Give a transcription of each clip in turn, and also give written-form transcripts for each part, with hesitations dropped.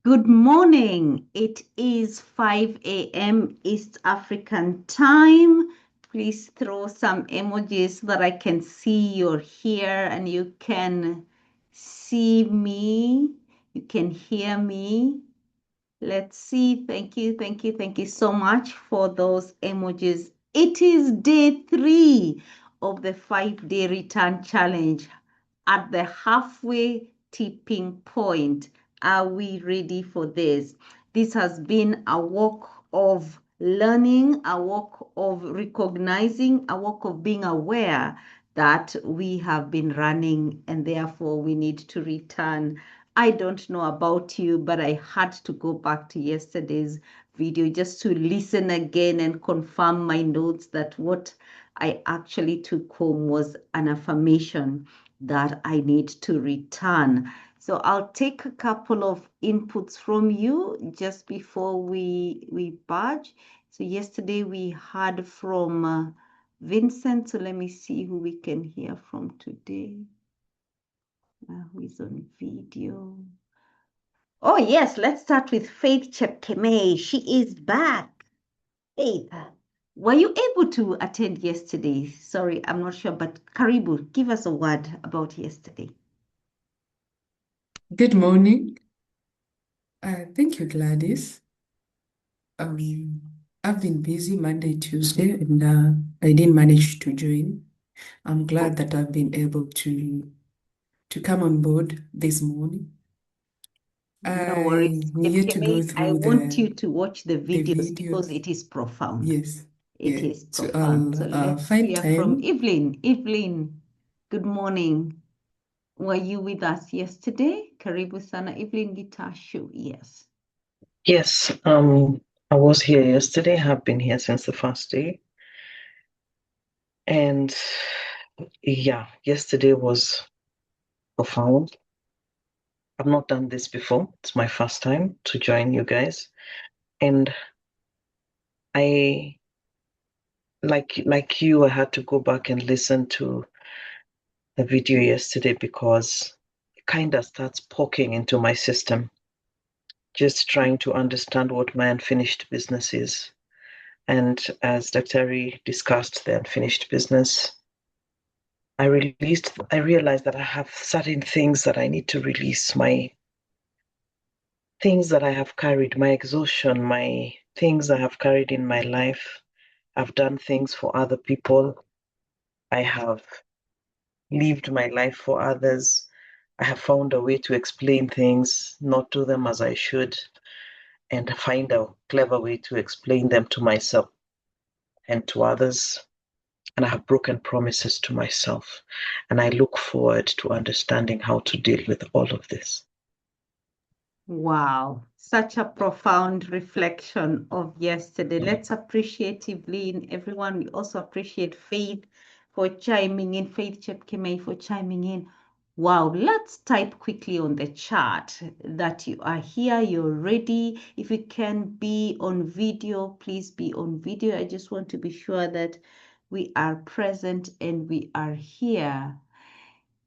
Good morning. It is 5 a.m. East African time. Please throw some emojis so that I can see you're here and you can see me. You can hear me. Let's see. Thank you, thank you, thank you so much for those emojis. It is day 3 of the 5-day return challenge. At the halfway tipping point, are we ready for this? This has been a walk of learning, a walk of recognizing, a walk of being aware that we have been running and therefore we need to return. I don't know about you, but I had to go back to yesterday's video just to listen again and confirm my notes that what I actually took home was an affirmation that I need to return. So I'll take a couple of inputs from you just before we budge. So yesterday we heard from Vincent. So let me see who we can hear from today. Who is on video? Oh yes, let's start with Faith Chepkemei. She is back. Faith, were you able to attend yesterday? Sorry, I'm not sure, but Karibu, give us a word about yesterday. Good morning. Thank you, Gladys. I've been busy Monday, Tuesday, and I didn't manage to join. I'm glad that I've been able to come on board this morning. No worries. I needed to go Chepkemei, I through want you to watch the the videos because videos. it is profound. Yes, It yeah. is So profound. So I'll let's find hear from time. Evelyn. Evelyn, good morning. Were you with us yesterday? Karibu sana. Evelyn Gitashu, yes. Yes, I was here yesterday, have been here since the first day. And yeah, yesterday was profound. I've not done this before. It's my first time to join you guys. And I like you, I had to go back and listen to the video yesterday because it kind of starts poking into my system. Just trying to understand what my unfinished business is. And as Dr. Ari discussed the unfinished business, I realized that I have certain things that I need to release, my things that I have carried, my exhaustion, my things I have carried in my life. I've done things for other people. I have lived my life for others. I have found a way to explain things, not do them as I should, and find a clever way to explain them to myself and to others. And I have broken promises to myself. And I look forward to understanding how to deal with all of this. Wow, such a profound reflection of yesterday. Let's appreciate Evelyn, everyone. We also appreciate Faith for chiming in, Faith Chepkemei for chiming in. Wow, let's type quickly on the chat that you are here, you're ready. If you can be on video, please be on video. I just want to be sure that we are present and we are here.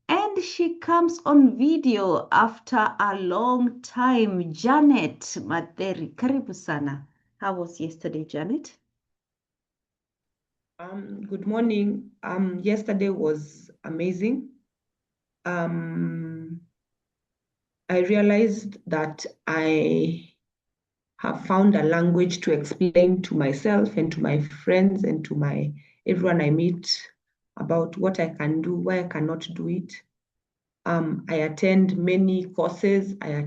And she comes on video after a long time. Janet Maderi, karibu sana. How was yesterday, Janet? Good morning. Yesterday was amazing. I realized that I have found a language to explain to myself and to my friends and to everyone I meet about what I can do, why I cannot do it. I attend many courses. I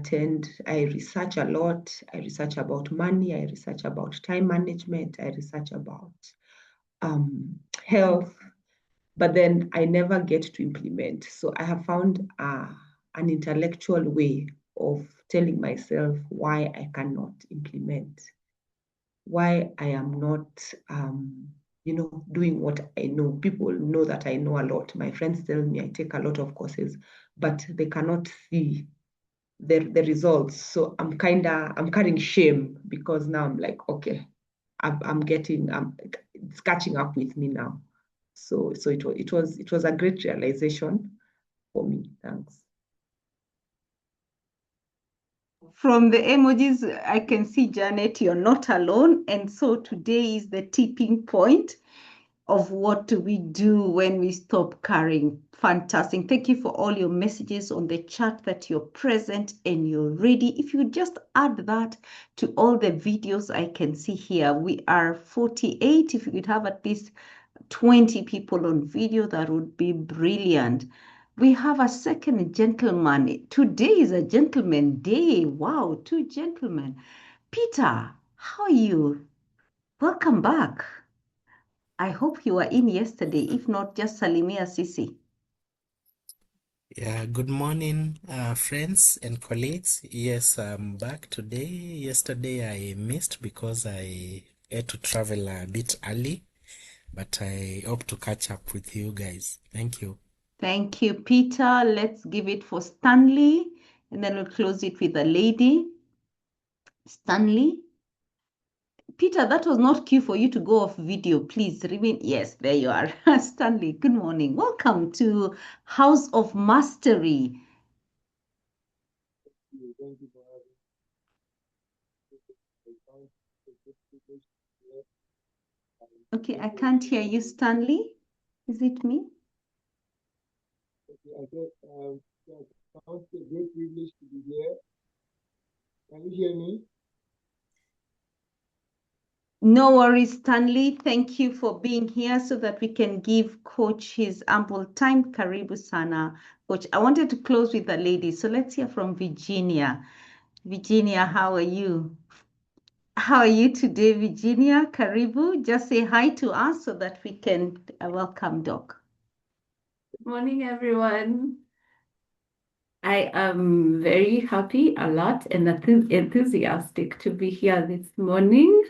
research a lot. I research about money. I research about time management. I research about health, but then I never get to implement. So I have found an intellectual way of telling myself why I cannot implement, why I am not, doing what I know. People know that I know a lot. My friends tell me I take a lot of courses, but they cannot see the results. So I'm carrying shame because now I'm like, okay, it's catching up with me now. So it was a great realization for me. Thanks. From the emojis, I can see, Janet, you're not alone. And so today is the tipping point of what do we do when we stop carrying. Fantastic. Thank you for all your messages on the chat that you're present and you're ready. If you just add that to all the videos I can see here, we are 48. If you could have at least 20 people on video, that would be brilliant. We have a second gentleman. Today is a gentleman day. Wow, two gentlemen. Peter, how are you? Welcome back. I hope you were in yesterday. If not, just Salimia Sisi. Yeah, good morning, friends and colleagues. Yes, I'm back today. Yesterday I missed because I had to travel a bit early, but I hope to catch up with you guys. Thank you. Thank you, Peter. Let's give it for Stanley, and then we'll close it with a lady. Stanley. Peter, that was not cue for you to go off video. Please remain. Yes, there you are. Stanley, good morning. Welcome to House of Mastery. Thank you for Okay, I can't hear you, Stanley. Is it me? I said, it's a great privilege to be here. Can you hear me? No worries, Stanley. Thank you for being here so that we can give Coach his ample time. Karibu sana, Coach. I wanted to close with the ladies, so let's hear from Virginia. Virginia, how are you? How are you today, Virginia? Karibu. Just say hi to us so that we can welcome Doc. Good morning, everyone. I am very happy, a lot, and enthusiastic to be here this morning.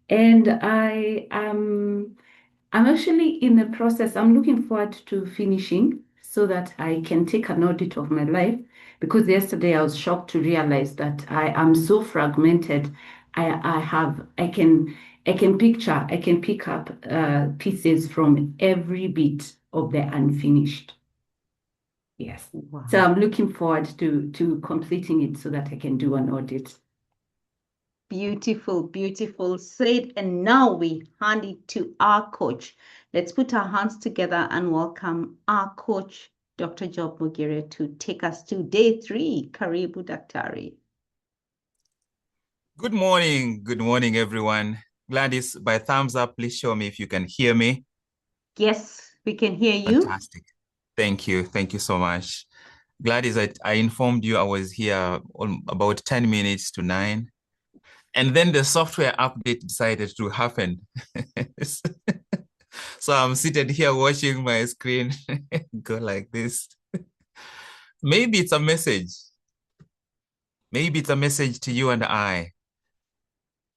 And I'm actually in the process. I'm looking forward to finishing so that I can take an audit of my life. Because yesterday I was shocked to realize that I am so fragmented. I can pick up pieces from every bit of the unfinished. Yes. Wow. So I'm looking forward to completing it so that I can do an audit. Beautiful, beautiful said. And now we hand it to our coach. Let's put our hands together and welcome our coach, Dr. Job Mogire, to take us to day 3. Karibu, Daktari. Good morning, everyone. Gladys, by thumbs up, please show me if you can hear me. Yes, we can hear you. Fantastic. Thank you so much. Gladys, I informed you I was here about 10 minutes to 9. And then the software update decided to happen. So I'm seated here watching my screen go like this. Maybe it's a message. Maybe it's a message to you and I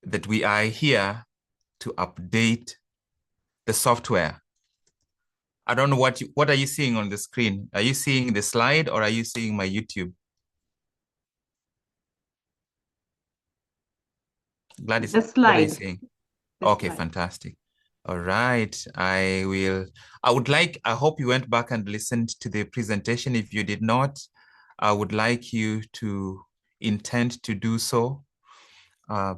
that we are here to update the software. I don't know what are you seeing on the screen? Are you seeing the slide or are you seeing my YouTube? Gladys, The slide. what are you seeing? Okay, slide. fantastic. All right, I hope you went back and listened to the presentation. If you did not, I would like you to intend to do so. I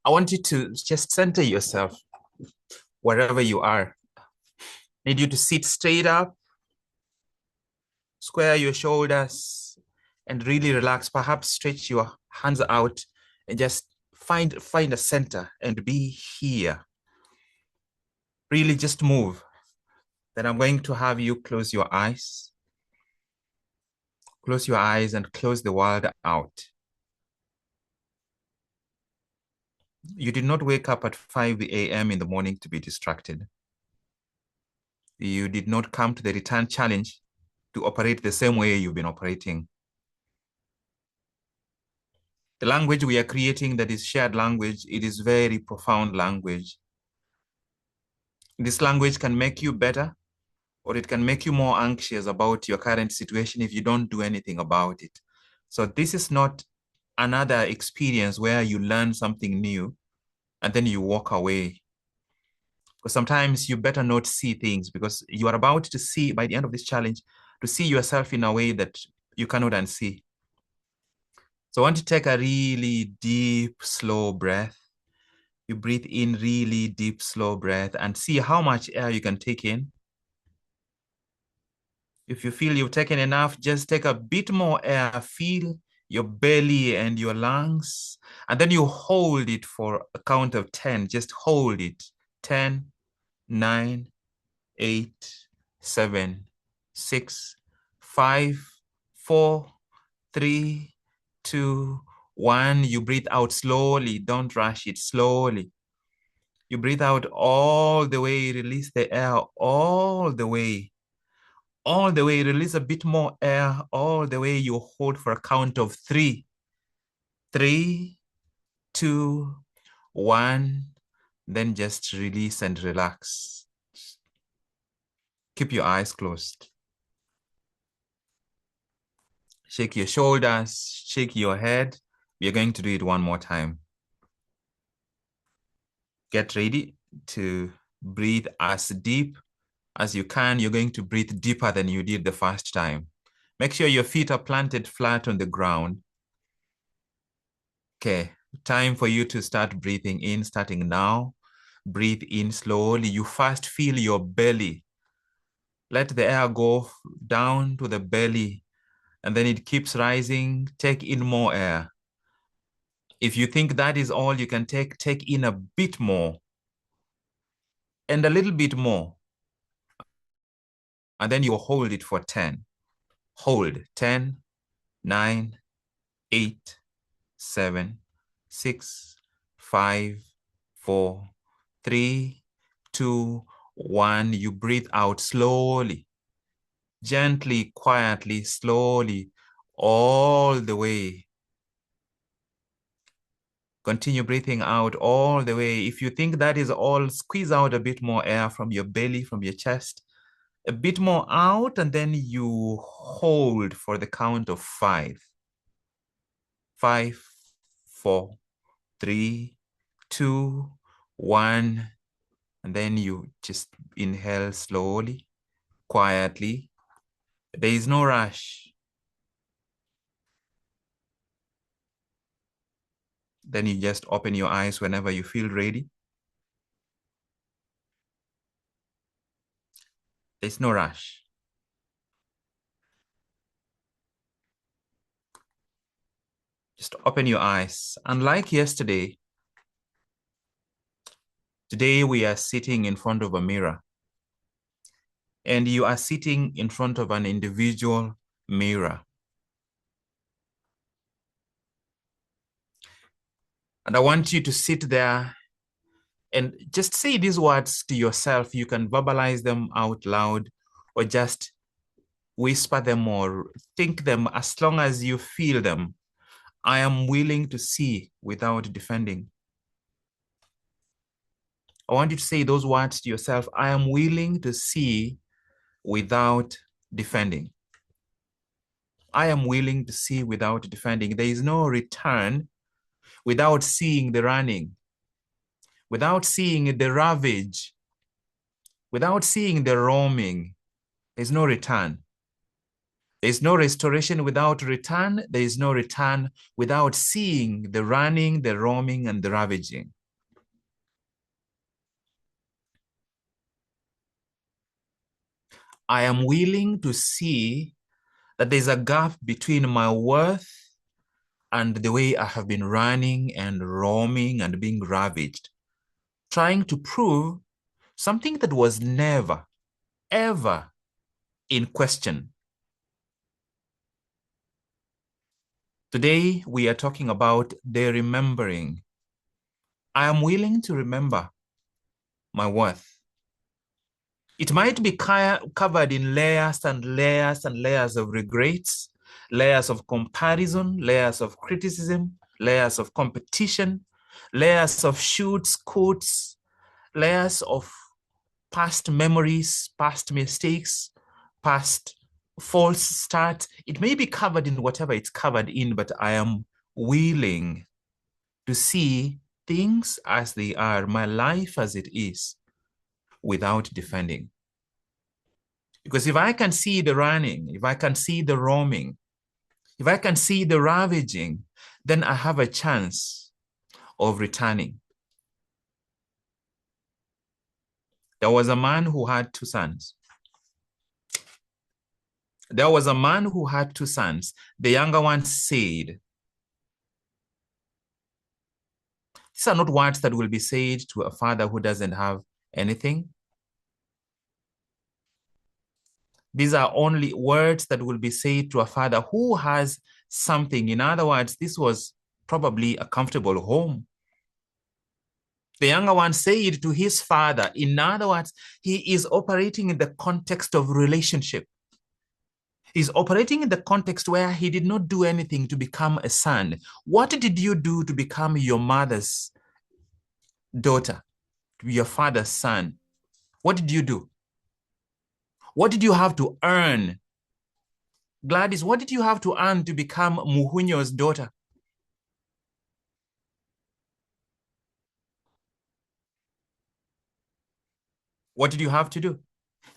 want you to just center yourself wherever you are. I need you to sit straight up, square your shoulders, and really relax. Perhaps stretch your hands out and just find a center and be here. Really just move. Then I'm going to have you close your eyes. Close your eyes and close the world out. You did not wake up at 5 a.m. in the morning to be distracted. You did not come to the return challenge to operate the same way you've been operating. The language we are creating that is shared language, it is very profound language. This language can make you better, or it can make you more anxious about your current situation if you don't do anything about it. So this is not another experience where you learn something new and then you walk away. But sometimes you better not see things, because you are about to see, by the end of this challenge, to see yourself in a way that you cannot unsee. So I want to take a really deep, slow breath. You breathe in really deep, slow breath and see how much air you can take in. If you feel you've taken enough, just take a bit more air. Feel your belly and your lungs. And then you hold it for a count of 10. Just hold it. 10, 9, 8, 7, 6, 5, 4, 3, 2, 1. You breathe out slowly. Don't rush it. Slowly. You breathe out all the way. Release the air all the way. All the way. Release a bit more air all the way. You hold for a count of 3. 3, 2, 1. Then just release and relax. Keep your eyes closed. Shake your shoulders, shake your head. We are going to do it one more time. Get ready to breathe as deep as you can. You're going to breathe deeper than you did the first time. Make sure your feet are planted flat on the ground. Okay, time for you to start breathing in, starting now. Breathe in slowly. You first feel your belly. Let the air go down to the belly, and then it keeps rising. Take in more air. If you think that is all you can take in a bit more and a little bit more. And then you hold it for 10. Hold 10, 9, 8, 7, 6, 5, 4, 3, 2, 1. You breathe out slowly, gently, quietly, slowly, all the way. Continue breathing out all the way. If you think that is all, squeeze out a bit more air from your belly, from your chest, a bit more out, and then you hold for the count of 5. 5, 4, 3, 2, 1. And then you just inhale slowly, quietly. There is no rush. Then you just open your eyes whenever you feel ready. There's no rush. Just open your eyes. Unlike yesterday, today we are sitting in front of a mirror. And you are sitting in front of an individual mirror. And I want you to sit there and just say these words to yourself. You can verbalize them out loud or just whisper them or think them as long as you feel them. I am willing to see without defending. I want you to say those words to yourself. I am willing to see without defending. I am willing to see without defending. There is no return without seeing the running, without seeing the ravage, without seeing the roaming. There's no return. There's no restoration without return. There is no return without seeing the running, the roaming, and the ravaging. I am willing to see that there's a gap between my worth and the way I have been running and roaming and being ravaged, trying to prove something that was never, ever in question. Today, we are talking about the remembering. I am willing to remember my worth. It might be covered in layers and layers and layers of regrets, layers of comparison, layers of criticism, layers of competition, layers of shoulds, coulds, layers of past memories, past mistakes, past false starts. It may be covered in whatever it's covered in, but I am willing to see things as they are, my life as it is. without defending. Because if I can see the running, if I can see the roaming, if I can see the ravaging, then I have a chance of returning. There was a man who had 2 sons. There was a man who had 2 sons. The younger one said, these are not words that will be said to a father who doesn't have anything. These are only words that will be said to a father who has something. In other words, this was probably a comfortable home. The younger one said to his father, in other words, he is operating in the context of relationship. He's operating in the context where he did not do anything to become a son. What did you do to become your mother's daughter, to be your father's son? What did you do? What did you have to earn? Gladys, what did you have to earn to become Muhunyo's daughter? What did you have to do?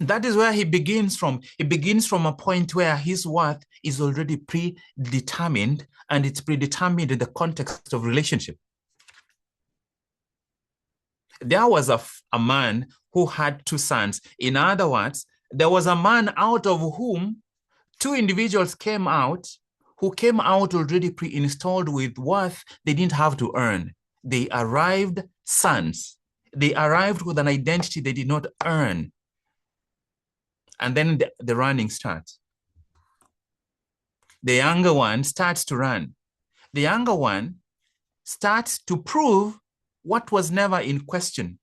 That is where he begins from. He begins from a point where his worth is already predetermined, and it's predetermined in the context of relationship. There was a man who had 2 sons. In other words, there was a man out of whom 2 individuals came out who came out already pre-installed with worth they didn't have to earn. They arrived sons. They arrived with an identity they did not earn. And then the running starts. The younger one starts to run. The younger one starts to prove what was never in question.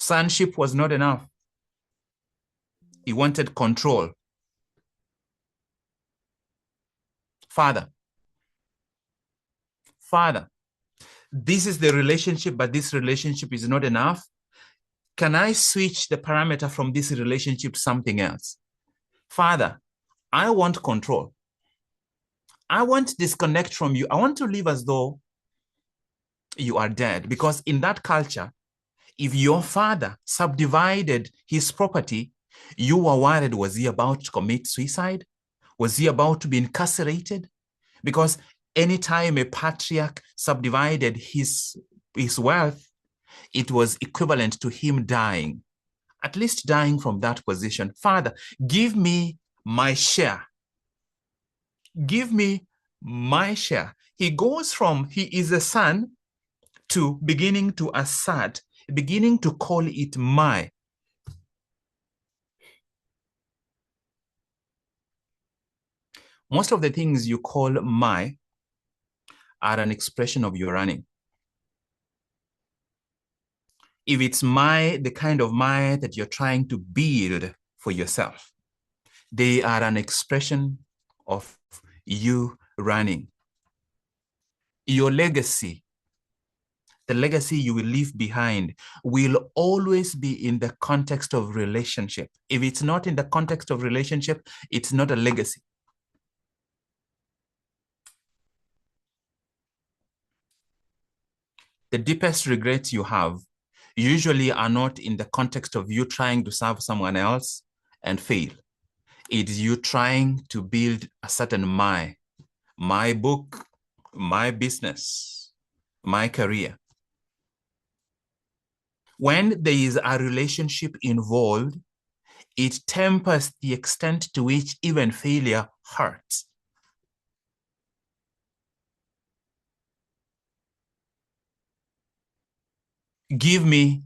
Sonship was not enough. He wanted control. Father, this is the relationship, but this relationship is not enough. Can I switch the parameter from this relationship to something else? Father, I want control. I want to disconnect from you. I want to live as though you are dead, because in that culture, if your father subdivided his property, you were worried, was he about to commit suicide? Was he about to be incarcerated? Because anytime a patriarch subdivided his wealth, it was equivalent to him dying, at least dying from that position. Father, give me my share. Give me my share. He goes from he is a son to beginning to assert, beginning to call it my. Most of the things you call my are an expression of your running. If it's the kind of my that you're trying to build for yourself, they are an expression of you running. Your legacy, the legacy you will leave behind, will always be in the context of relationship. If it's not in the context of relationship, it's not a legacy. The deepest regrets you have usually are not in the context of you trying to serve someone else and fail. It's you trying to build a certain my book, my business, my career. When there is a relationship involved, it tempers the extent to which even failure hurts. Give me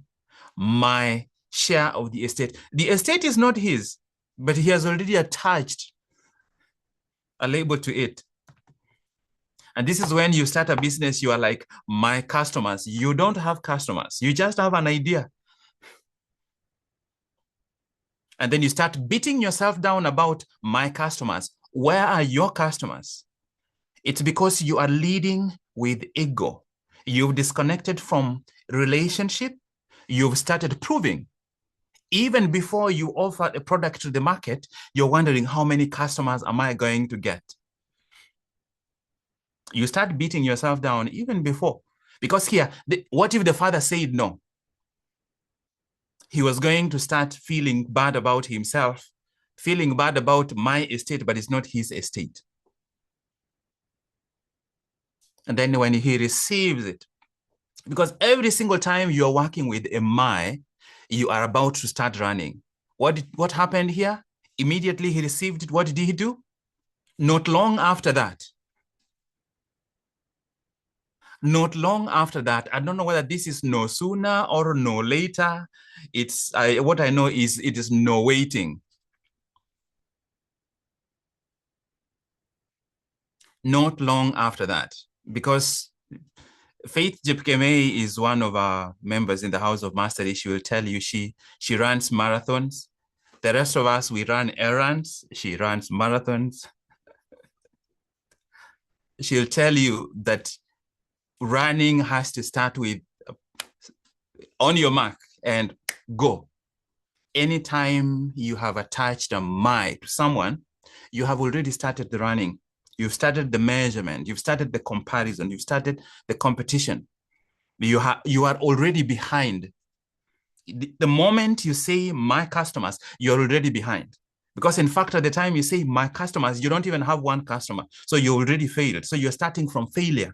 my share of the estate. The estate is not his, but he has already attached a label to it. And this is when you start a business, you are like, my customers. You don't have customers. You just have an idea. And then you start beating yourself down about my customers. Where are your customers? It's because you are leading with ego. You've disconnected from relationship. You've started proving. Even before you offer a product to the market, you're wondering, how many customers am I going to get? You start beating yourself down even before. Because here, what if the father said no? He was going to start feeling bad about himself, feeling bad about my estate, but it's not his estate. And then when he receives it, because every single time you're working with a my, you are about to start running. What happened here? Immediately he received it. What did he do? Not long after that, I don't know whether this is no sooner or no later. What I know is it is no waiting. Not long after that, because Faith Jepkemei is one of our members in the House of Mastery. She will tell you she runs marathons. The rest of us, we run errands. She runs marathons. She'll tell you that running has to start with on your mark and go. Anytime you have attached a my to someone, you have already started the running. You've started the measurement. You've started the comparison. You've started the competition. You are already behind. The moment you say my customers, you're already behind. Because in fact, at the time you say my customers, you don't even have one customer. So you already failed. So you're starting from failure.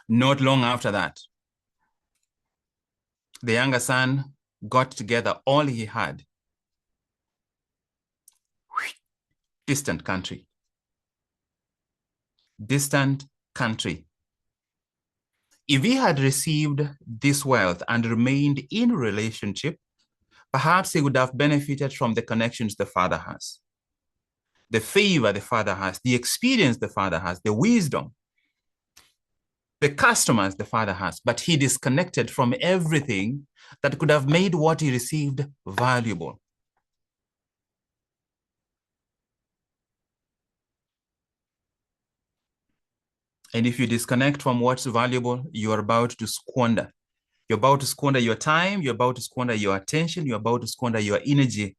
Not long after that, the younger son got together all he had. Distant country. Distant country. If he had received this wealth and remained in relationship, perhaps he would have benefited from the connections the father has, the favor the father has, the experience the father has, the wisdom, the customers the father has, but he disconnected from everything that could have made what he received valuable. And if you disconnect from what's valuable, you are about to squander. You're about to squander your time, you're about to squander your attention, you're about to squander your energy,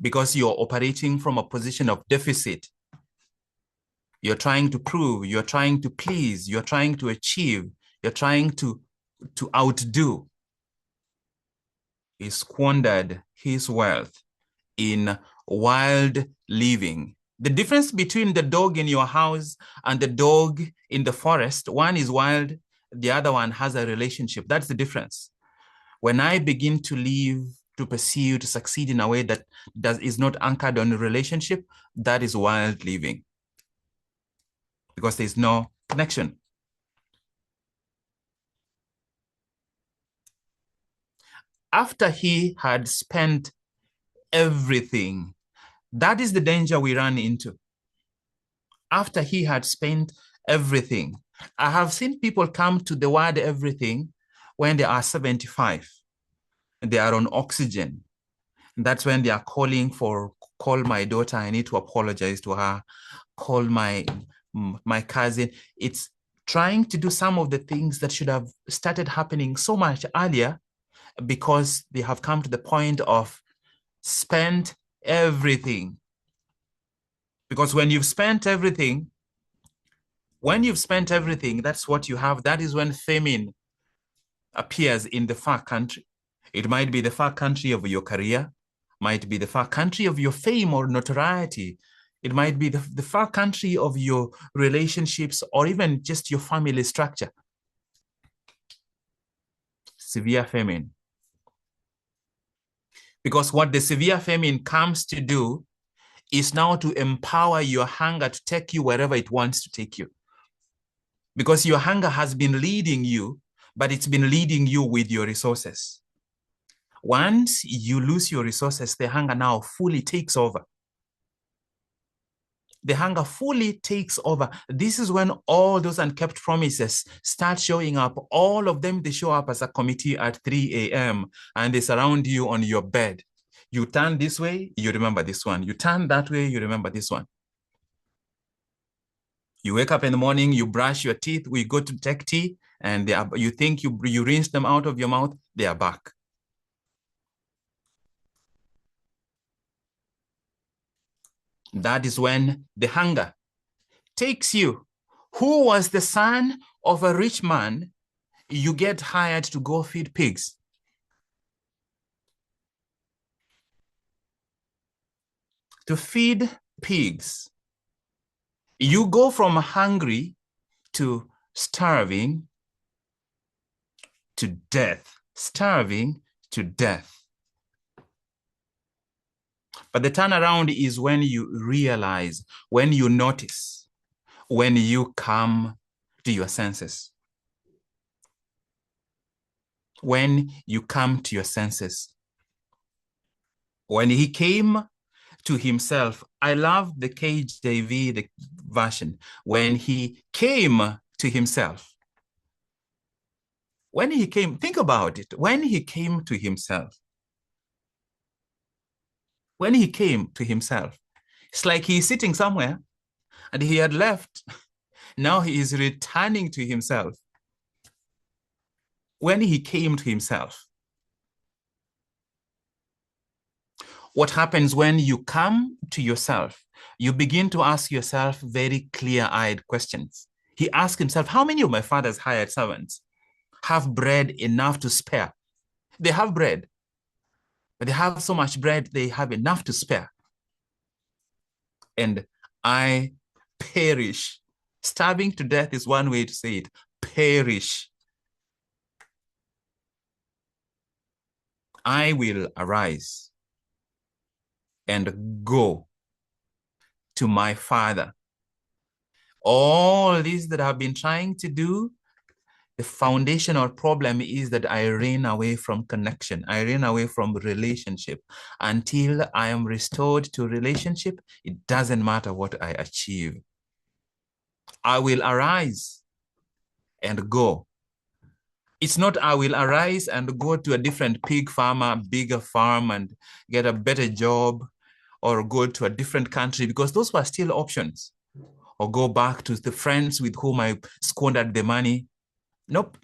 because you're operating from a position of deficit. You're trying to prove, you're trying to please, you're trying to achieve, you're trying to outdo. He squandered his wealth in wild living. The difference between the dog in your house and the dog in the forest, one is wild, the other one has a relationship. That's the difference. When I begin to live, to pursue, to succeed in a way that is not anchored on a relationship, that is wild living, because there's no connection. After he had spent everything, that is the danger we run into. After he had spent everything. I have seen people come to the word everything when they are 75. They are on oxygen. That's when they are calling for, call my daughter, I need to apologize to her, call my cousin. It's trying to do some of the things that should have started happening so much earlier, because they have come to the point of spent everything. Because when you've spent everything, that's what you have. That is when famine appears in the far country. It might be the far country of your career, might be the far country of your fame or notoriety. It might be the far country of your relationships, or even just your family structure. Severe famine. Because what the severe famine comes to do is now to empower your hunger to take you wherever it wants to take you. Because your hunger has been leading you, but it's been leading you with your resources. Once you lose your resources, the hunger now fully takes over. The hunger fully takes over. This is when all those unkept promises start showing up. All of them, they show up as a committee at 3 a.m. and they surround you on your bed. You turn this way, you remember this one. You turn that way, you remember this one. You wake up in the morning, you brush your teeth, we go to take tea, and you think you rinse them out of your mouth, they are back. That is when the hunger takes you. Who was the son of a rich man? You get hired to go feed pigs. To feed pigs. You go from hungry to starving to death. Starving to death. But the turnaround is when you realize, when you notice, when you come to your senses. When you come to your senses. When he came to himself, I love the KJV, the version, when he came to himself. When he came, think about it, when he came to himself. When he came to himself, it's like he's sitting somewhere and he had left. Now he is returning to himself. When he came to himself. What happens when you come to yourself? You begin to ask yourself very clear-eyed questions. He asked himself, how many of my father's hired servants have bread enough to spare? They have bread, but they have so much bread, they have enough to spare. And I perish. Starving to death is one way to say it. Perish. I will arise and go to my father. All this that I've been trying to do, the foundational problem is that I ran away from connection. I ran away from relationship. Until I am restored to relationship, it doesn't matter what I achieve. I will arise and go. It's not I will arise and go to a different pig farmer, bigger farm, and get a better job, or go to a different country, because those were still options. Or go back to the friends with whom I squandered the money. Nope.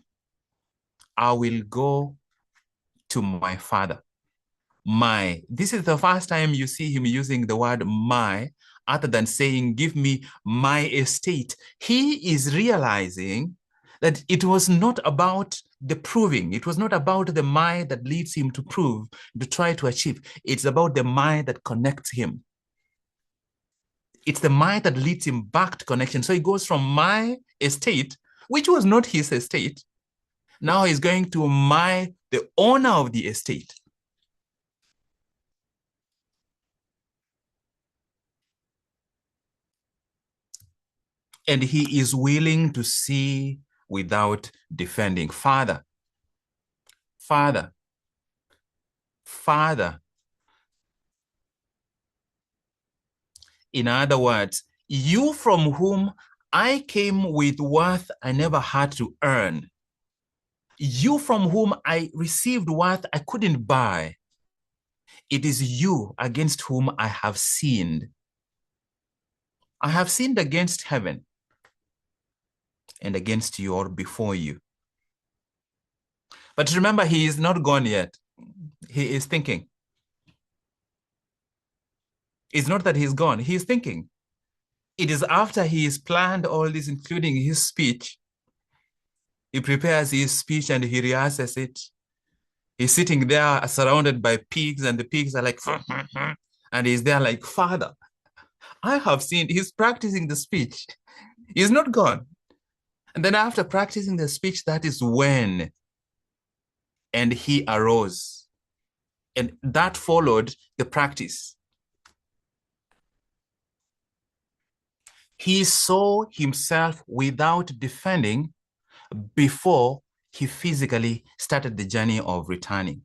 I will go to my father. My. This is the first time you see him using the word my, other than saying, give me my estate. He is realizing that it was not about the proving. It was not about the my that leads him to prove, to try to achieve. It's about the my that connects him. It's the my that leads him back to connection. So he goes from my estate, which was not his estate. Now he's going to the owner of the estate. And he is willing to see without defending. Father, Father, Father. In other words, you from whom I came with worth I never had to earn. You from whom I received worth I couldn't buy. It is you against whom I have sinned. I have sinned against heaven and against you or before you. But remember, he is not gone yet. He is thinking. It's not that he's gone. He is thinking. It is after he has planned all this, including his speech. He prepares his speech and he rehearses it. He's sitting there surrounded by pigs, and the pigs are like, and he's there like, Father, I have sinned. He's practicing the speech. He's not gone. And then after practicing the speech, that is when, and he arose. And that followed the practice. He saw himself without defending before he physically started the journey of returning.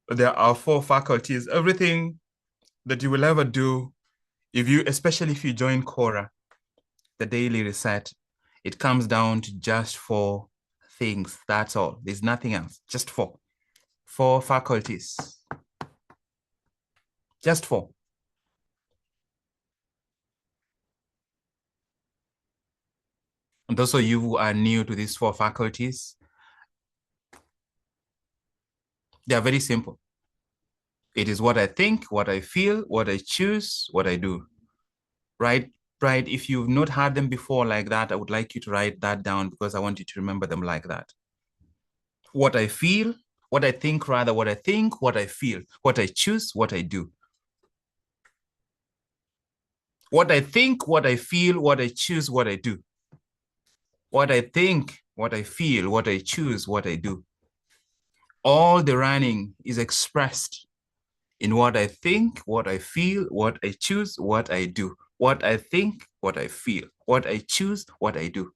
There are 4 faculties. Everything that you will ever do, especially if you join Quora, the daily reset, it comes down to just 4 things. That's all. There's nothing else. Just 4. 4 faculties. Just 4. And those of you who are new to these 4 faculties, They are very simple. It is what I think, what I feel, what I choose, what I do. Right? Right? If you've not heard them before like that, I would like you to write that down because I want you to remember them like that. What I feel, what I think, rather, what I think, what I feel, what I choose, what I do. What I think, what I feel, what I choose, what I do. What I think, what I feel, what I choose, what I do. All the running is expressed in what I think, what I feel, what I choose, what I do. What I think, what I feel, what I choose, what I do.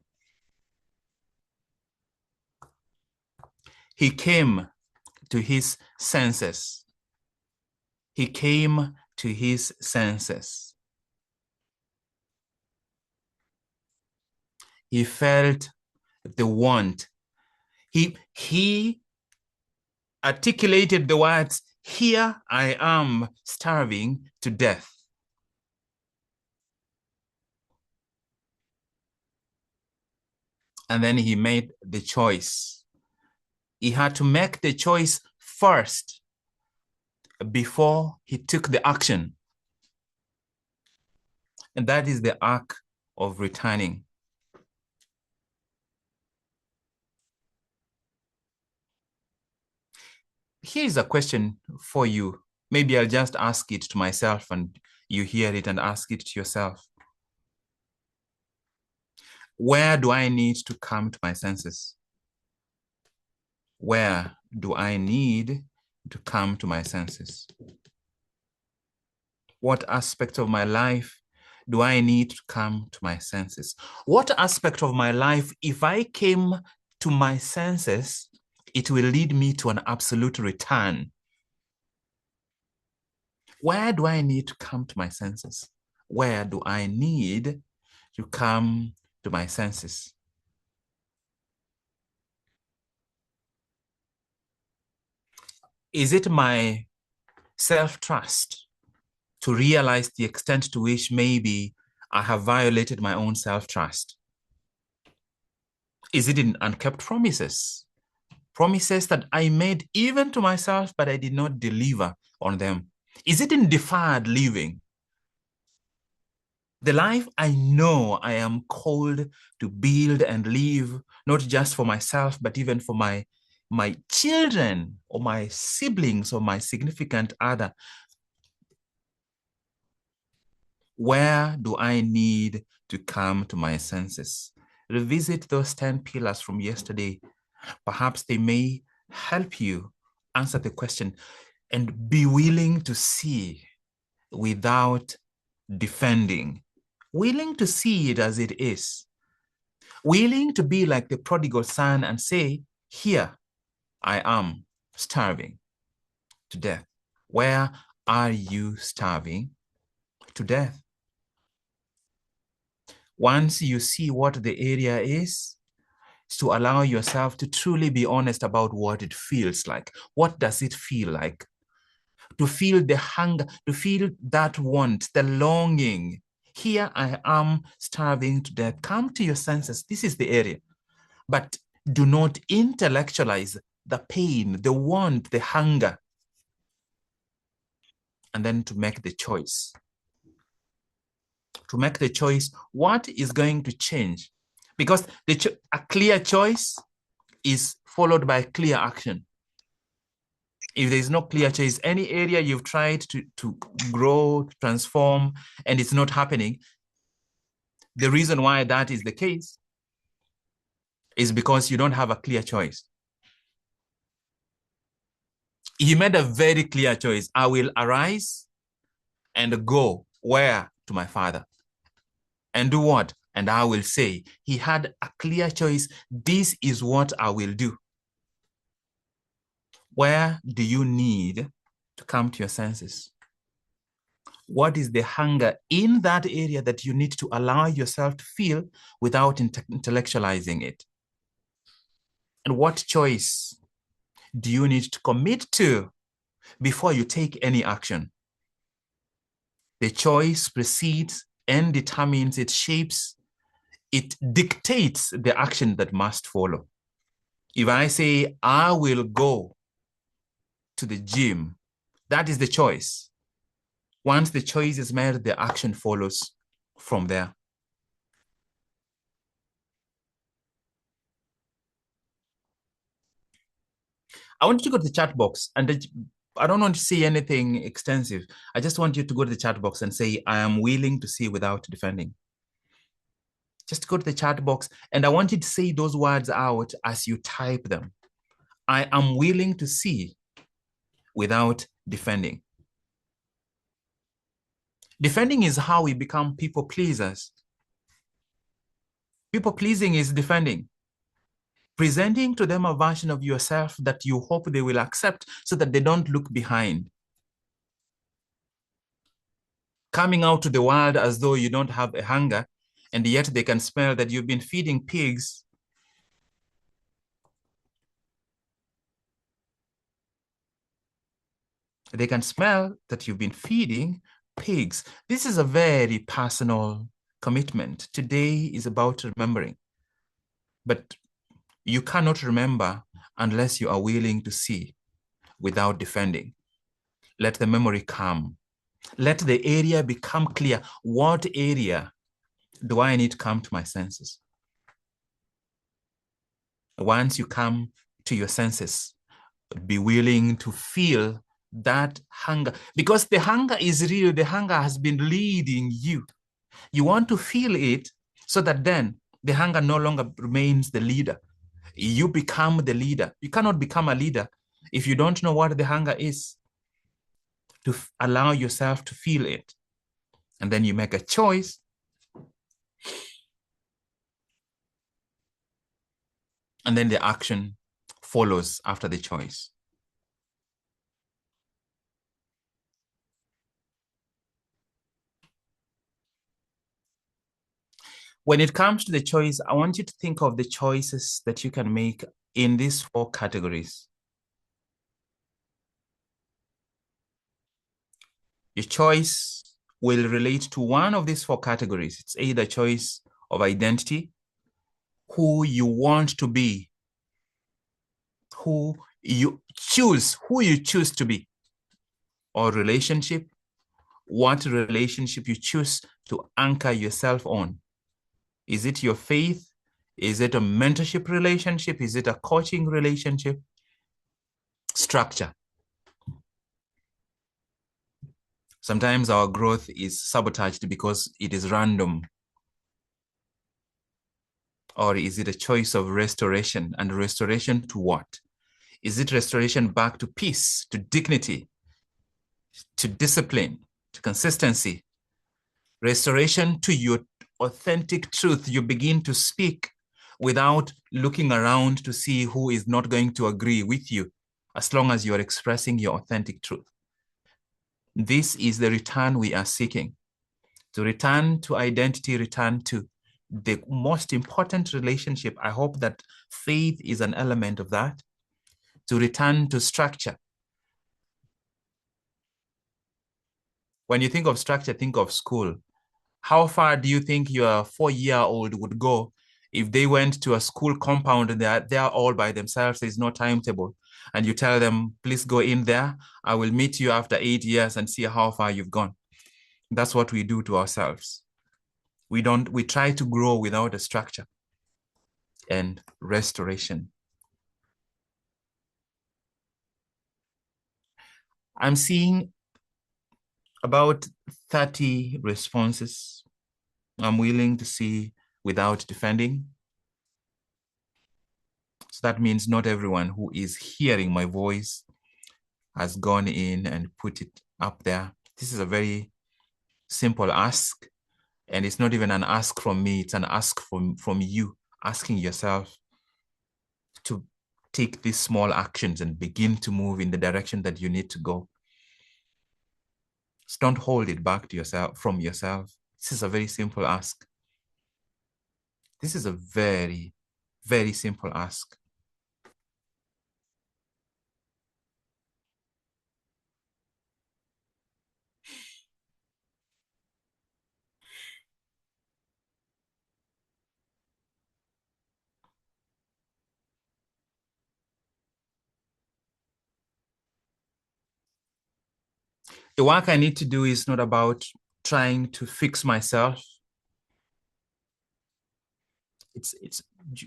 He came to his senses. He came to his senses. He felt the want. He articulated the words, "Here I am starving to death." And then he made the choice. He had to make the choice first before he took the action. And that is the arc of returning. Here's a question for you. Maybe I'll just ask it to myself and you hear it and ask it to yourself. Where do I need to come to my senses? Where do I need to come to my senses? What aspect of my life do I need to come to my senses? What aspect of my life, if I came to my senses, it will lead me to an absolute return? Where do I need to come to my senses? Where do I need to come to my senses? Is it my self-trust to realize the extent to which maybe I have violated my own self-trust? Is it in unkept promises? Promises that I made even to myself, but I did not deliver on them? Is it in deferred living? The life I know I am called to build and live, not just for myself, but even for my children or my siblings or my significant other. Where do I need to come to my senses? Revisit those 10 pillars from yesterday. Perhaps they may help you answer the question and be willing to see without defending. Willing to see it as it is. Willing to be like the prodigal son and say, "Here I am starving to death." Where are you starving to death? Once you see what the area is to allow yourself to truly be honest about what it feels like. What does it feel like? To feel the hunger, to feel that want, the longing. Here I am starving to death. Come to your senses. This is the area. But do not intellectualize the pain, the want, the hunger. And then to make the choice. To make the choice, what is going to change? Because a clear choice is followed by clear action. If there's no clear choice, any area you've tried to grow, to transform, and it's not happening, the reason why that is the case is because you don't have a clear choice. He made a very clear choice. I will arise and go where? To my father. And do what? And I will say. He had a clear choice. This is what I will do. Where do you need to come to your senses? What is the hunger in that area that you need to allow yourself to feel without intellectualizing it? And what choice do you need to commit to before you take any action? The choice precedes and determines, it shapes, it dictates the action that must follow. If I say, I will go to the gym. That is the choice. Once the choice is made, the action follows from there. I want you to go to the chat box, and I don't want to see anything extensive. I just want you to go to the chat box and say, I am willing to see without defending. Just go to the chat box, and I want you to say those words out as you type them. I am willing to see without defending. Defending is how we become people pleasers. People pleasing is defending. Presenting to them a version of yourself that you hope they will accept so that they don't look behind. Coming out to the world as though you don't have a hunger, and yet they can smell that you've been feeding pigs. They can smell that you've been feeding pigs. This is a very personal commitment. Today is about remembering. But you cannot remember unless you are willing to see without defending. Let the memory come. Let the area become clear. What area do I need to come to my senses? Once you come to your senses, be willing to feel that hunger, because the hunger is real. The hunger has been leading you. You want to feel it so that then the hunger no longer remains the leader. You become the leader. You cannot become a leader if you don't know what the hunger is. To allow yourself to feel it. And then you make a choice. And then the action follows after the choice. When it comes to the choice, I want you to think of the choices that you can make in these 4 categories. Your choice will relate to one of these 4 categories. It's either choice of identity, who you want to be, who you choose to be, or relationship, what relationship you choose to anchor yourself on. Is it your faith? Is it a mentorship relationship? Is it a coaching relationship? Structure. Sometimes our growth is sabotaged because it is random. Or is it a choice of restoration? And restoration to what? Is it restoration back to peace, to dignity, to discipline, to consistency? Restoration to your authentic truth. You begin to speak without looking around to see who is not going to agree with you, as long as you are expressing your authentic truth. This is the return we are seeking. To return to identity, return to the most important relationship. I hope that faith is an element of that. To return to structure. When you think of structure, think of school. How far do you think your 4-year-old would go if they went to a school compound and they're all by themselves? There's no timetable. And you tell them, please go in there. I will meet you after 8 years and see how far you've gone. That's what we do to ourselves. We try to grow without a structure. And restoration. I'm seeing about 30 responses. I'm willing to see without defending. So that means not everyone who is hearing my voice has gone in and put it up there. This is a very simple ask. And it's not even an ask from me. It's an ask from you, asking yourself to take these small actions and begin to move in the direction that you need to go. So don't hold it back to yourself, from yourself. This is a very simple ask. This is a very, very simple ask. The work I need to do is not about trying to fix myself.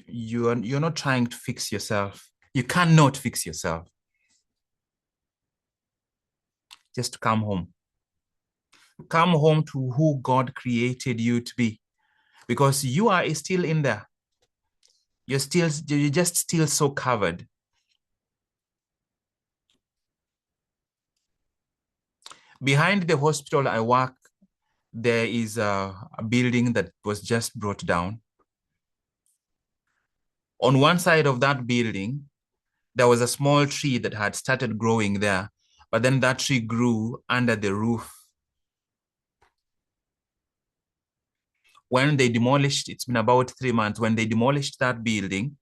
You're not trying to fix yourself. You cannot fix yourself. Just come home. Come home to who God created you to be, because you are still in there. You're just still so covered. Behind the hospital I work, there is a building that was just brought down. On one side of that building, there was a small tree that had started growing there, but then that tree grew under the roof. When they demolished, it's been about 3 months, when they demolished that building,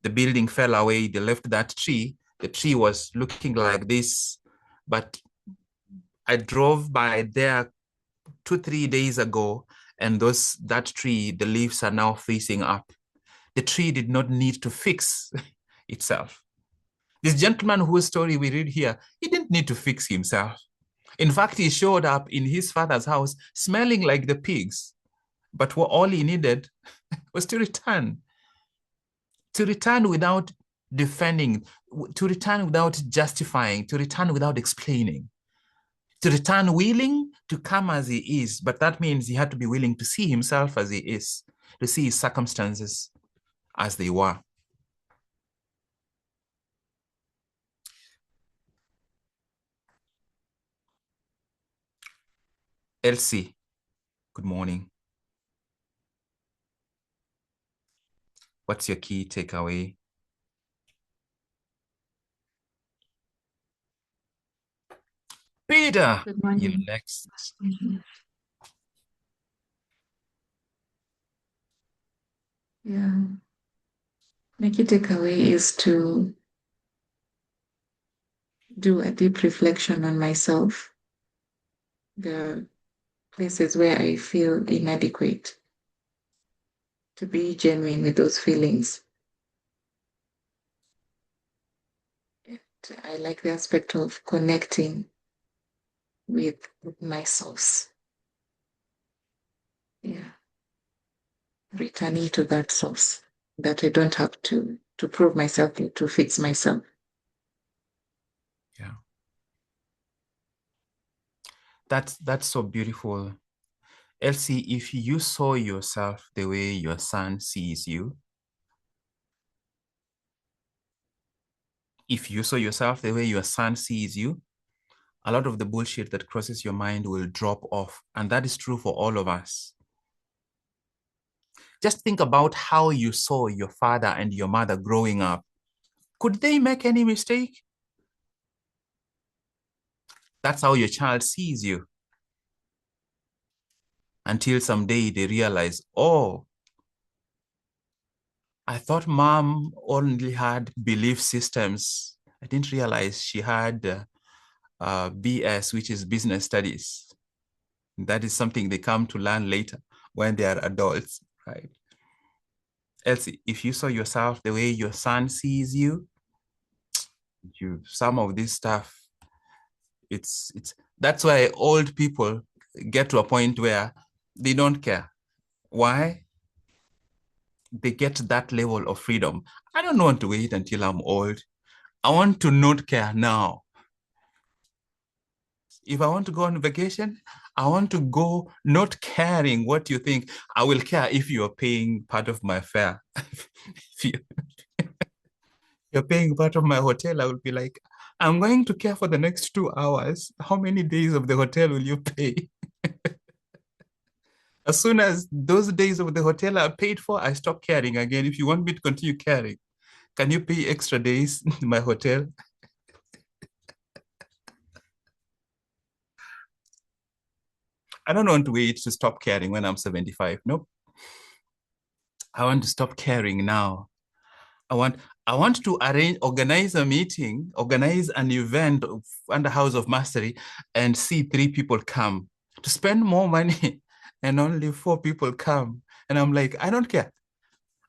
the building fell away, they left that tree. The tree was looking like this, but I drove by there 2-3 days ago, and that tree, the leaves are now facing up. The tree did not need to fix itself. This gentleman whose story we read here, he didn't need to fix himself. In fact, he showed up in his father's house smelling like the pigs. But all he needed was to return without defending, to return without justifying, to return without explaining, to return willing to come as he is. But that means he had to be willing to see himself as he is, to see his circumstances as they were. Elsie, good morning. What's your key takeaway? Peter, Good morning. you're next. Yeah. My key takeaway is to do a deep reflection on myself, the places where I feel inadequate, to be genuine with those feelings. And I like the aspect of connecting with my source. Yeah. Returning to that source, that I don't have to prove myself, to fix myself. Yeah. That's so beautiful. Elsie, if you saw yourself the way your son sees you, if you saw yourself the way your son sees you, a lot of the bullshit that crosses your mind will drop off. And that is true for all of us. Just think about how you saw your father and your mother growing up. Could they make any mistake? That's how your child sees you. Until someday they realize, oh, I thought mom only had belief systems. I didn't realize she had BS, which is business studies. That is something they come to learn later when they are adults, right? Elsie, if you saw yourself the way your son sees you, some of this stuff, that's why old people get to a point where they don't care. Why? They get that level of freedom. I don't want to wait until I'm old. I want to not care now. If I want to go on vacation, I want to go not caring what you think. I will care if you're paying part of my fare. If you're paying part of my hotel, I will be like, I'm going to care for the next 2 hours. How many days of the hotel will you pay? As soon as those days of the hotel are paid for, I stop caring again. If you want me to continue caring, can you pay extra days in my hotel? I don't want to wait to stop caring when I'm 75. Nope. I want to stop caring now. I want to organize a meeting, organize an event under House of Mastery and see 3 people come, to spend more money and only 4 people come. And I'm like, I don't care.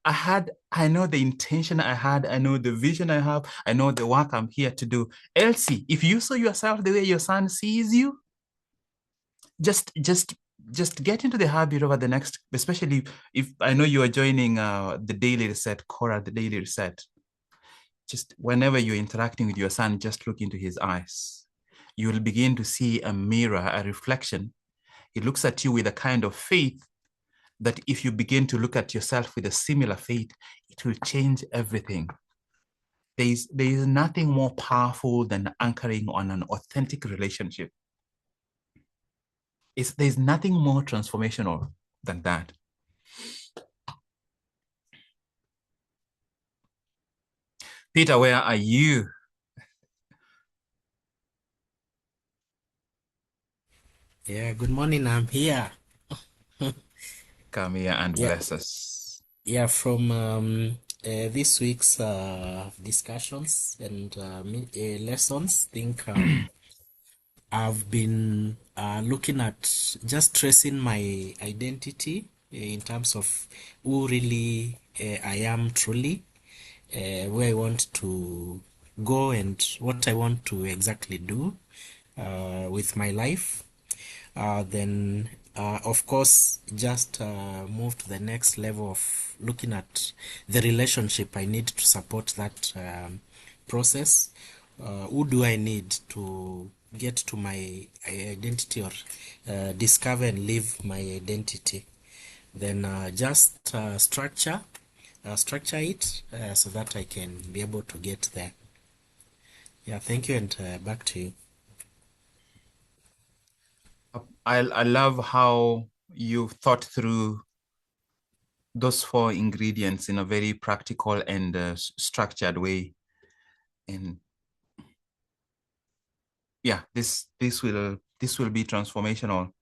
I know the intention I had, I know the vision I have, I know the work I'm here to do. Elsie, if you saw yourself the way your son sees you, just get into the habit over the next, especially if I know you are joining the daily reset, Cora, the daily reset. Just whenever you're interacting with your son, just look into his eyes. You will begin to see a mirror, a reflection. He looks at you with a kind of faith that if you begin to look at yourself with a similar faith, it will change everything. There is nothing more powerful than anchoring on an authentic relationship. There's nothing more transformational than that. Peter, where are you? Yeah, good morning. I'm here. Come here and Yeah, bless us. yeah. From this week's discussions and lessons, I think I've been looking at just tracing my identity in terms of who really I am truly, where I want to go and what I want to exactly do with my life. Then, of course, just move to the next level of looking at the relationship I need to support that process. Who do I need to get to my identity or discover and live my identity? Then just structure it so that I can be able to get there. Yeah, thank you, and back to you. I love how you thought through those 4 ingredients in a very practical and structured way. And yeah, this will be transformational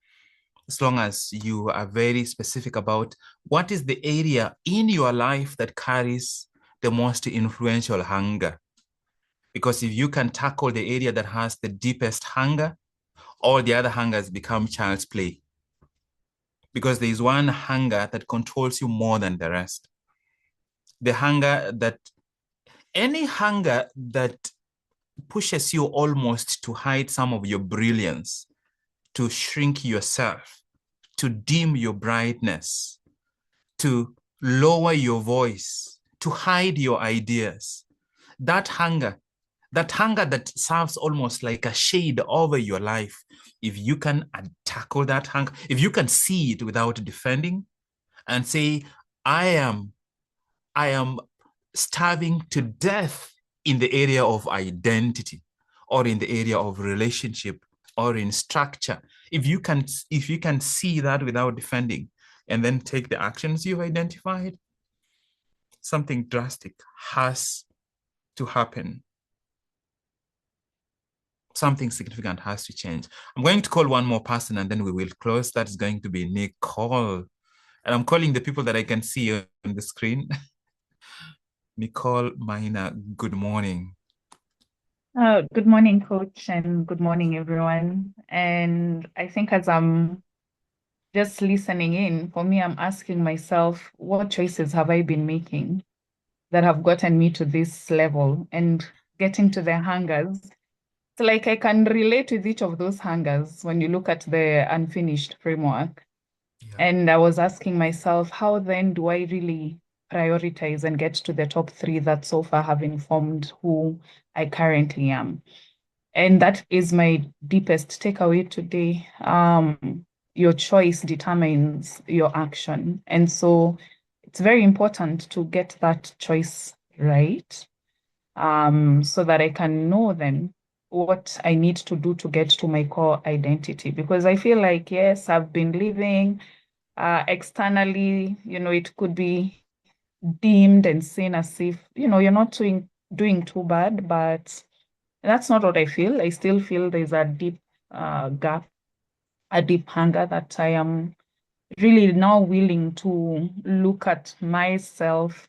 as long as you are very specific about what is the area in your life that carries the most influential hunger. Because if you can tackle the area that has the deepest hunger, all the other hungers become child's play. Because there is one hunger that controls you more than the rest. The hunger that, any hunger that pushes you almost to hide some of your brilliance, to shrink yourself, to dim your brightness, to lower your voice, to hide your ideas. That hunger that serves almost like a shade over your life, if you can tackle that hunger, if you can see it without defending and say, I am starving to death in the area of identity or in the area of relationship or in structure. If you can see that without defending and then take the actions you've identified, something drastic has to happen. Something significant has to change. I'm going to call one more person and then we will close. That's going to be Nicole. And I'm calling the people that I can see on the screen. Nicole Maina, good morning. Good morning, Coach, and good morning, everyone. And I think as I'm just listening in, for me, I'm asking myself, what choices have I been making that have gotten me to this level and getting to the hungers? It's like I can relate with each of those hungers when you look at the unfinished framework. Yeah. And I was asking myself, how then do I really prioritize and get to the top 3 that so far have informed who I currently am? And that is my deepest takeaway today. Your choice determines your action. And so it's very important to get that choice right, so that I can know then what I need to do to get to my core identity. Because I feel like, yes, I've been living externally, it could be deemed and seen as if, you're not doing too bad, but that's not what I feel. I still feel there's a deep gap, a deep hunger that I am really now willing to look at myself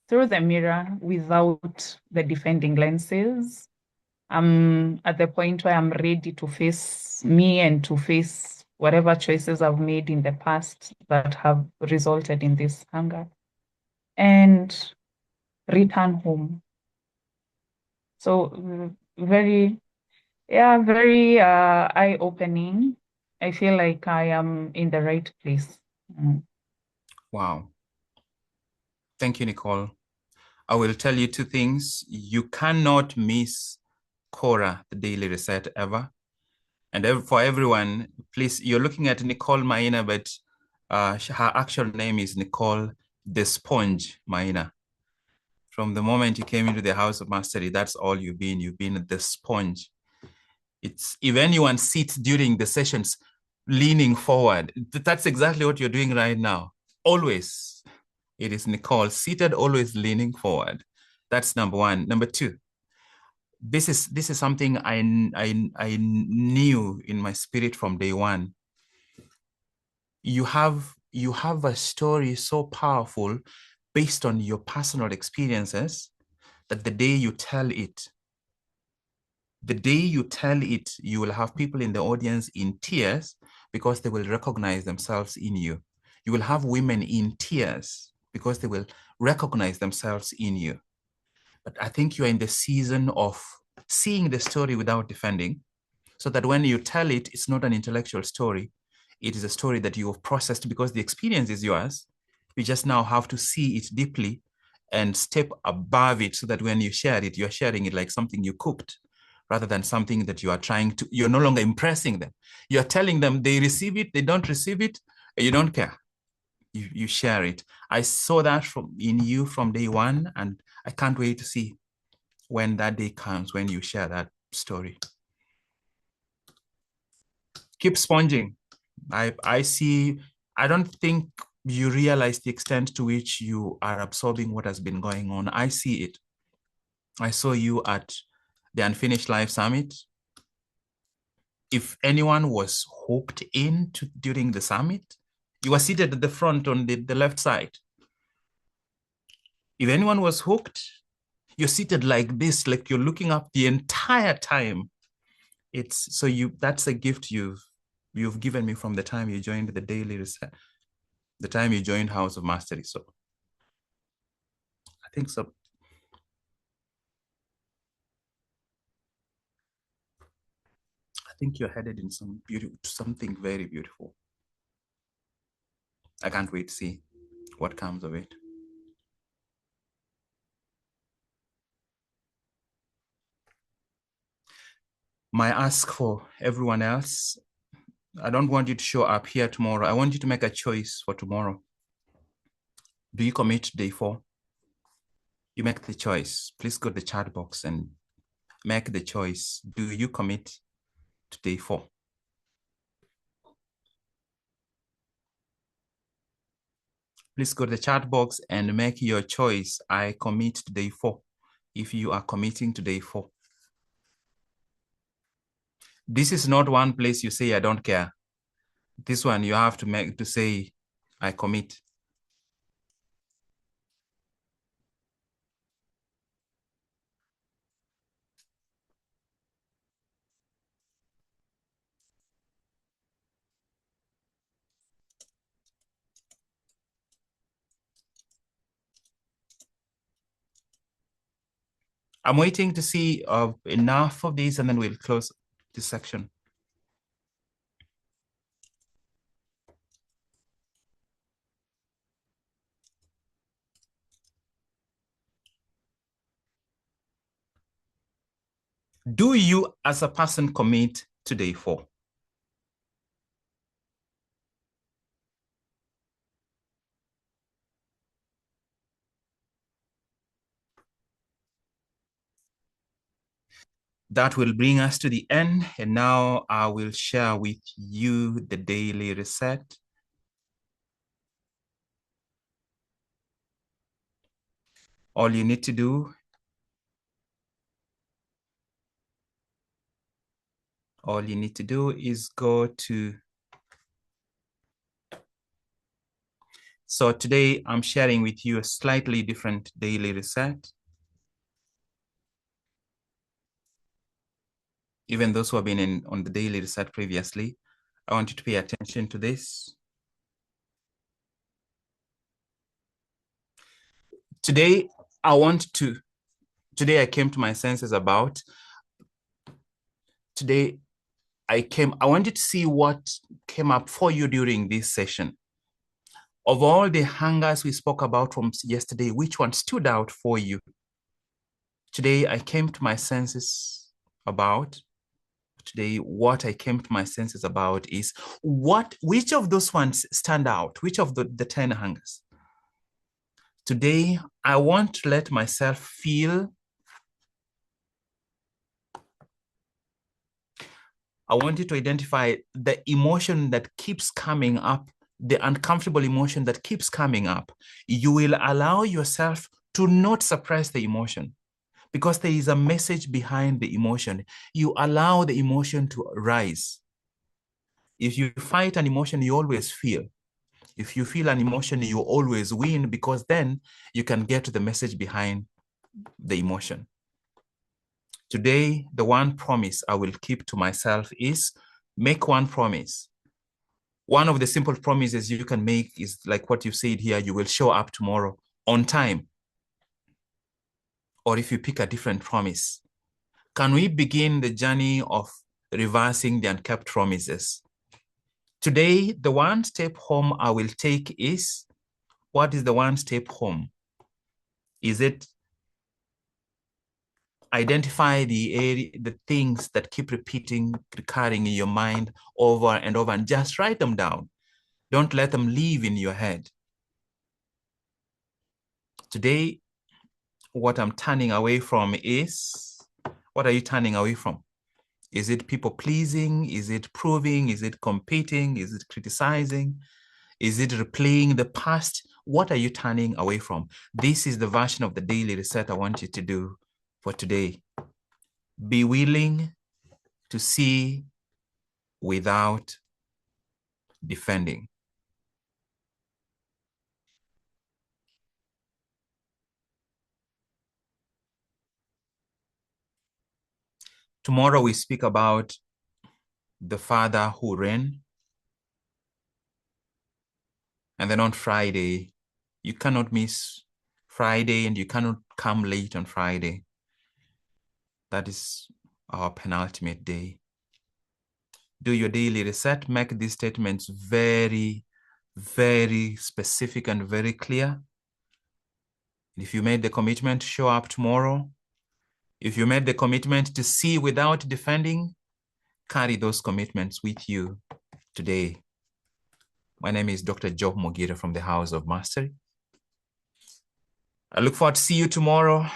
through the mirror without the defending lenses. I'm at the point where I'm ready to face me and to face whatever choices I've made in the past that have resulted in this hunger. and return home. So very eye-opening. I feel like I am in the right place. Wow. Thank you, Nicole. I will tell you two things. You cannot miss Cora, the Daily Reset, ever. And for everyone, please, you're looking at Nicole Maina, but her actual name is Nicole the Sponge Maina. From the moment you came into the House of Mastery, that's all you've been. You've been the sponge. It's if anyone sits during the sessions leaning forward, that's exactly what you're doing right now. Always. It is Nicole seated, always leaning forward. That's number one. Number two, this is something I knew in my spirit from day one. You have a story so powerful based on your personal experiences that the day you tell it, you will have people in the audience in tears because they will recognize themselves in you. You will have women in tears because they will recognize themselves in you. But I think you are in the season of seeing the story without defending, so that when you tell it, it's not an intellectual story. It is a story that you have processed because the experience is yours. You just now have to see it deeply and step above it so that when you share it, you're sharing it like something you cooked rather than something that you are you're no longer impressing them. You're telling them they receive it, they don't receive it, you don't care. You share it. I saw that in you from day one, and I can't wait to see when that day comes, when you share that story. Keep sponging. I don't think you realize the extent to which you are absorbing what has been going on. I see it. I saw you at the Unfinished Life Summit. If anyone was hooked in during the summit, you were seated at the front on the left side. If anyone was hooked, you're seated like this, like you're looking up the entire time. That's a gift you've given me from the time you joined the Daily Reset, the time you joined House of Mastery. So I think so. I think you're headed in something very beautiful. I can't wait to see what comes of it. My ask for everyone else, I don't want you to show up here tomorrow. I want you to make a choice for tomorrow. Do you commit to day 4? You make the choice. Please go to the chat box and make the choice. Do you commit to day 4? Please go to the chat box and make your choice. I commit to day 4. If you are committing to day 4. This is not one place you say, I don't care. This one you have to say, I commit. I'm waiting to see enough of these and then we'll close this section. Do you as a person commit to day 4? That will bring us to the end. And now I will share with you the daily reset. All you need to do is go to. So today I'm sharing with you a slightly different daily reset. Even those who have been on the daily reset previously, I want you to pay attention to this. Today I came to my senses about, I wanted to see what came up for you during this session. Of all the hangers we spoke about from yesterday, which one stood out for you? Today, I came to my senses about, what I came to my senses about is which of those ones stand out? Which of the 10 hangers? Today, I want to let myself feel, I want you to identify the emotion that keeps coming up, the uncomfortable emotion that keeps coming up. You will allow yourself to not suppress the emotion because there is a message behind the emotion. You allow the emotion to rise. If you fight an emotion, you always feel. If you feel an emotion, you always win because then you can get to the message behind the emotion. Today, the one promise I will keep to myself is make one promise. One of the simple promises you can make is like what you said here, you will show up tomorrow on time. Or if you pick a different promise, can we begin the journey of reversing the unkept promises? Today, the one step home I will take is, what is the one step home? Is it identify the things that keep recurring in your mind over and over, and just write them down. Don't let them live in your head. Today, what I'm turning away from is, what are you turning away from? Is it people pleasing? Is it proving? Is it competing? Is it criticizing? Is it replaying the past? What are you turning away from? This is the version of the daily reset I want you to do for today. Be willing to see without defending. Tomorrow we speak about the Father who reigned. And then on Friday, you cannot miss Friday and you cannot come late on Friday. That is our penultimate day. Do your daily reset. Make these statements very, very specific and very clear. If you made the commitment to show up tomorrow, if you made the commitment to see without defending, carry those commitments with you today. My name is Dr. Job Mogire from the House of Mastery. I look forward to see you tomorrow,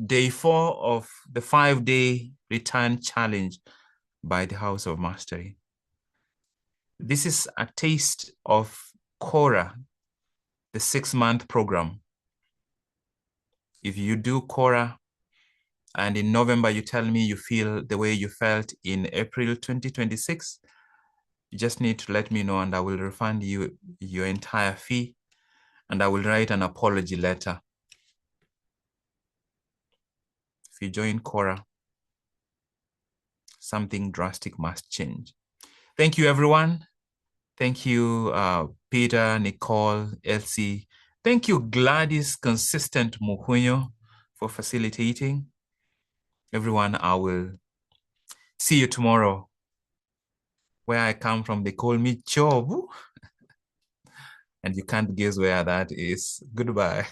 day 4 of the 5-day return challenge by the House of Mastery. This is a taste of Cora, the 6-month program. If you do Cora and in November you tell me you feel the way you felt in April 2026, you just need to let me know and I will refund you your entire fee and I will write an apology letter. If you join Cora, something drastic must change. Thank you, everyone. Thank you, Peter, Nicole, Elsie. Thank you, Gladys Consistent Mukunyo, for facilitating. Everyone, I will see you tomorrow. Where I come from, they call me Chobu. And you can't guess where that is. Goodbye.